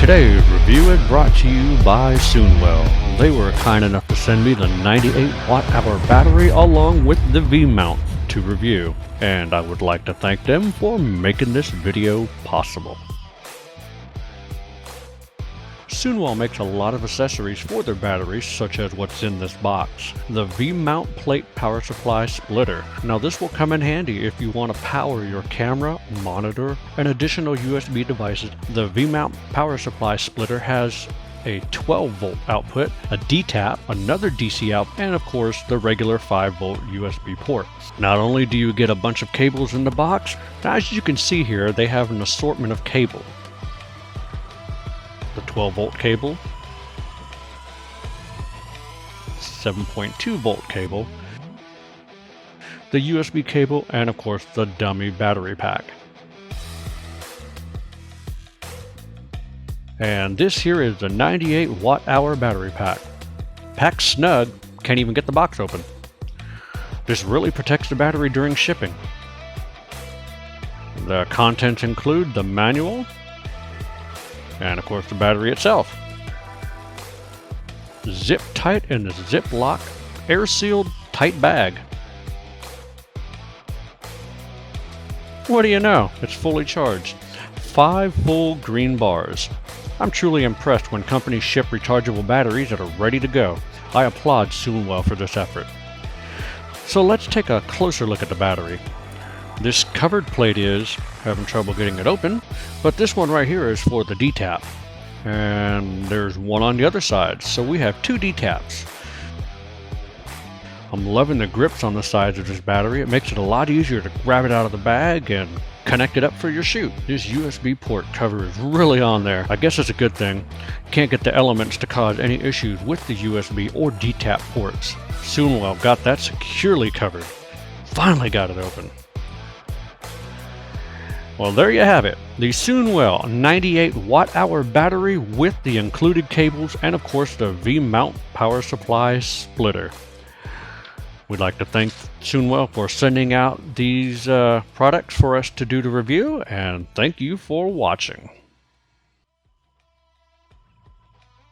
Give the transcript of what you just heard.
Today's review is brought to you by Soonwell. They were kind enough to send me the 98 watt-hour battery along with the V-mount to review, and I would like to thank them for making this video possible. Soonwell makes a lot of accessories for their batteries, such as what's in this box. The V-mount plate power supply splitter. Now this will come in handy if you want to power your camera, monitor, and additional USB devices. The V-mount power supply splitter has a 12-volt output, a D-tap, another DC out, and of course the regular 5-volt USB port. Not only do you get a bunch of cables in the box, as you can see here, they have an assortment of cable. The 12-volt cable, 7.2-volt cable, the USB cable, and of course the dummy battery pack. And this here is the 98 watt-hour battery pack. Packed snug, can't even get the box open. This really protects the battery during shipping. The contents include the manual, and of course the battery itself. Zip tight in the Ziploc air sealed tight bag. What do you know? It's fully charged. 5 full green bars. I'm truly impressed when companies ship rechargeable batteries that are ready to go. I applaud Soonwell for this effort. So let's take a closer look at the battery. This covered plate is having trouble getting it open, but this one right here is for the D-tap. And there's one on the other side, so we have 2 D-taps. I'm loving the grips on the sides of this battery. It makes it a lot easier to grab it out of the bag and connect it up for your shoot. This USB port cover is really on there. I guess it's a good thing. Can't get the elements to cause any issues with the USB or D-tap ports. Soonwell got that securely covered. Finally got it open. Well, there you have it. The Soonwell 98 watt-hour battery with the included cables and of course the V-mount power supply splitter. We'd like to thank Soonwell for sending out these products for us to do the review, and thank you for watching.